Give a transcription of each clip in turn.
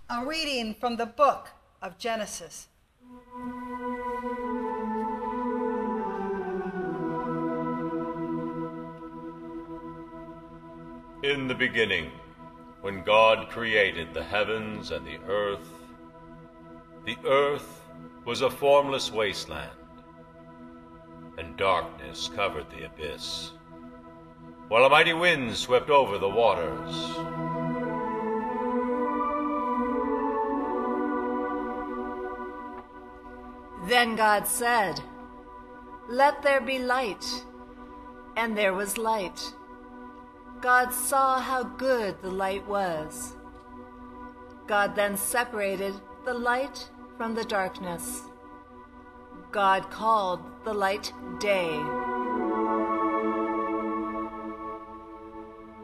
A reading from the book of Genesis. In the beginning, when God created the heavens and the earth was a formless wasteland, and darkness covered the abyss, while a mighty wind swept over the waters. Then God said, "Let there be light," and there was light. God saw how good the light was. God then separated the light from the darkness. God called the light day,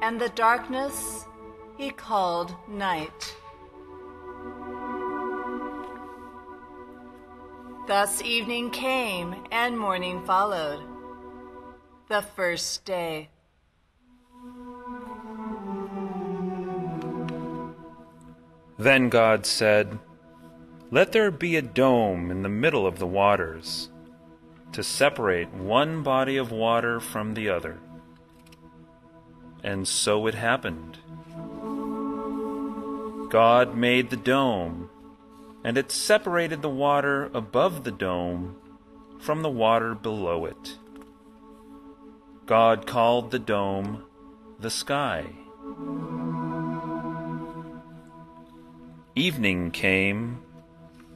and the darkness he called night. Thus evening came and morning followed, the first day. Then God said, "Let there be a dome in the middle of the waters, to separate one body of water from the other." And so it happened. God made the dome, and it separated the water above the dome from the water below it. God called the dome the sky. Evening came,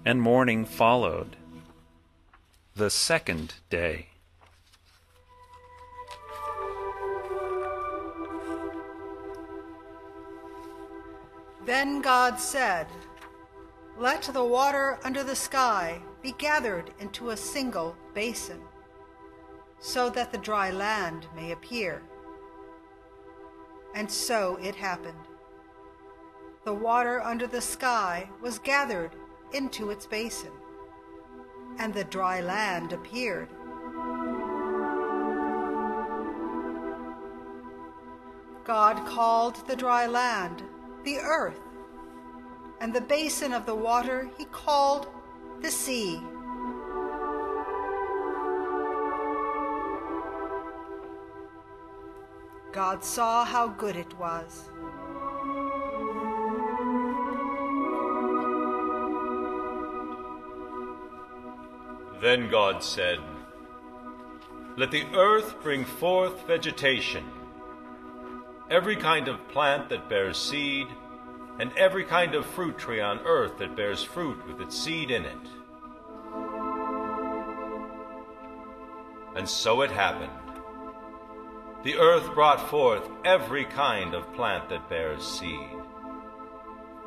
and morning followed, the second day. Then God said, "Let the water under the sky be gathered into a single basin, so that the dry land may appear." And so it happened. The water under the sky was gathered into its basin, and the dry land appeared. God called the dry land the earth, and the basin of the water he called the sea. God saw how good it was. Then God said, "Let the earth bring forth vegetation, every kind of plant that bears seed, and every kind of fruit tree on earth that bears fruit with its seed in it." And so it happened. The earth brought forth every kind of plant that bears seed,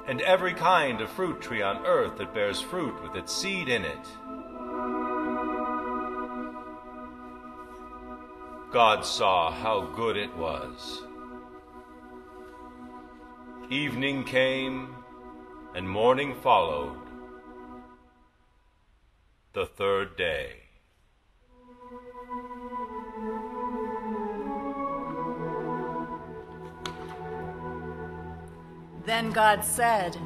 and every kind of fruit tree on earth that bears fruit with its seed in it. God saw how good it was. Evening came, and morning followed, the third day. Then God said,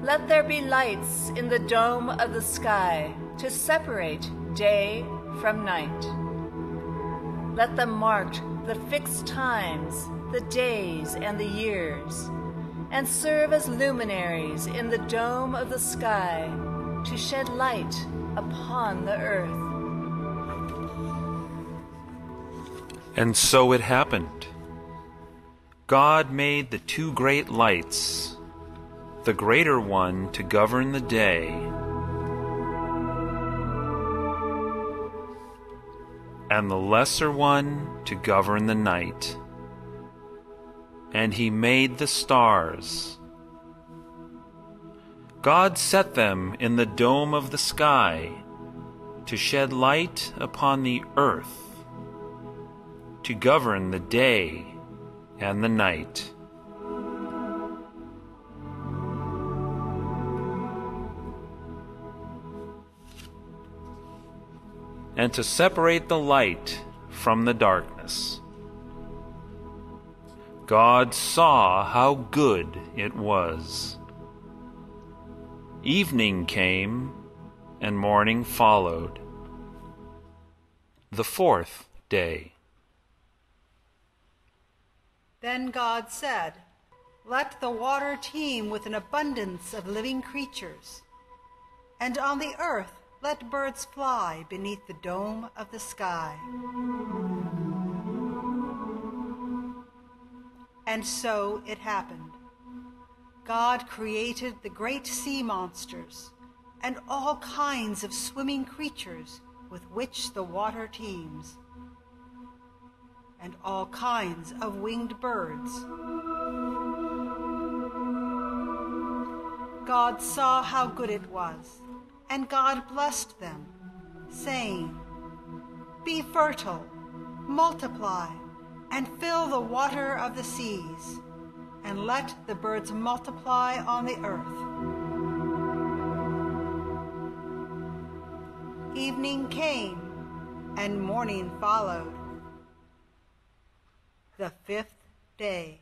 "Let there be lights in the dome of the sky to separate day from night. Let them mark the fixed times, the days and the years, and serve as luminaries in the dome of the sky to shed light upon the earth." And so it happened. God made the two great lights, the greater one to govern the day, and the lesser one to govern the night. And he made the stars. God set them in the dome of the sky to shed light upon the earth, to govern the day and the night. And to separate the light from the darkness. God saw how good it was. Evening came, and morning followed. The fourth day. Then God said, "Let the water teem with an abundance of living creatures, and on the earth let birds fly beneath the dome of the sky." And so it happened. God created the great sea monsters and all kinds of swimming creatures with which the water teems, and all kinds of winged birds. God saw how good it was, and God blessed them, saying, "Be fertile, multiply, and fill the water of the seas, and let the birds multiply on the earth." Evening came, and morning followed. The fifth day.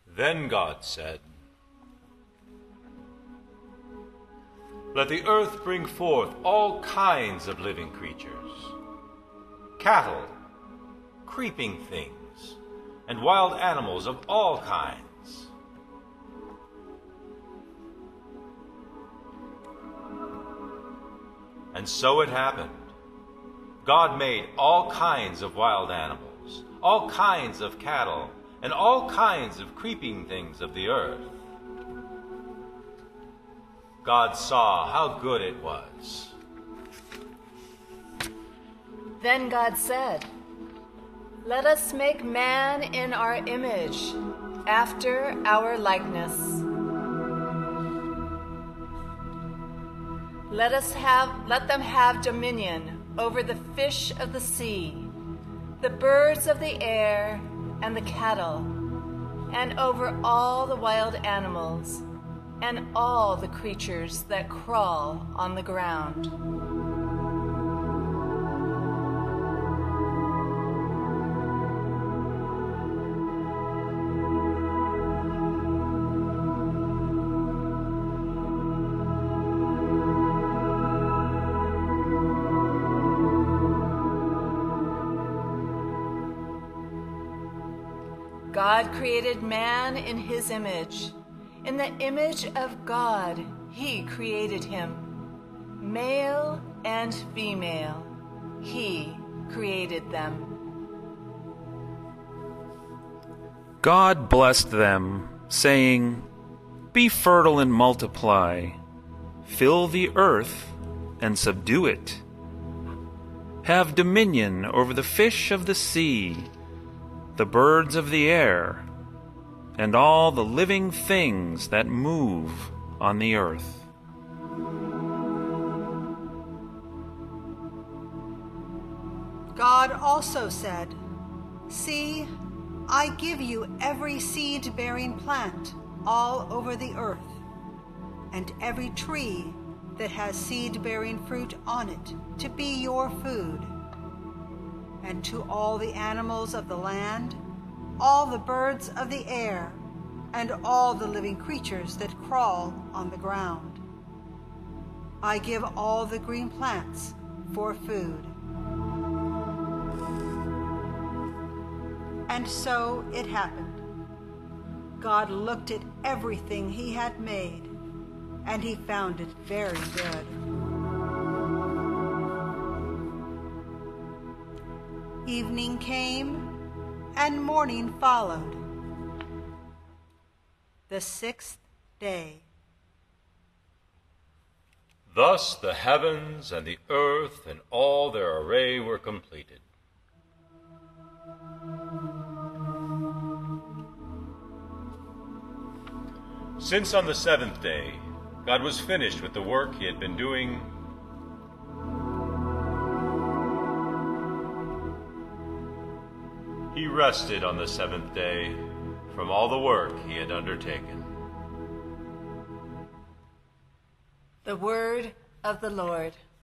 Then God said, "Let the earth bring forth all kinds of living creatures, cattle, creeping things, and wild animals of all kinds." And so it happened. God made all kinds of wild animals, all kinds of cattle, and all kinds of creeping things of the earth. God saw how good it was. Then God said, "Let us make man in our image, after our likeness. Let them have dominion over the fish of the sea, the birds of the air, and the cattle, and over all the wild animals, and all the creatures that crawl on the ground." God created man in his image. In the image of God, he created him. Male and female, he created them. God blessed them, saying, "Be fertile and multiply, fill the earth and subdue it. Have dominion over the fish of the sea, the birds of the air, and all the living things that move on the earth." God also said, "See, I give you every seed-bearing plant all over the earth, and every tree that has seed-bearing fruit on it to be your food. And to all the animals of the land, all the birds of the air, and all the living creatures that crawl on the ground. I give all the green plants for food." And so it happened. God looked at everything he had made, and he found it very good. Evening came, and morning followed. The sixth day. Thus the heavens and the earth and all their array were completed. Since on the seventh day God was finished with the work he had been doing, he rested on the seventh day from all the work he had undertaken. The word of the Lord.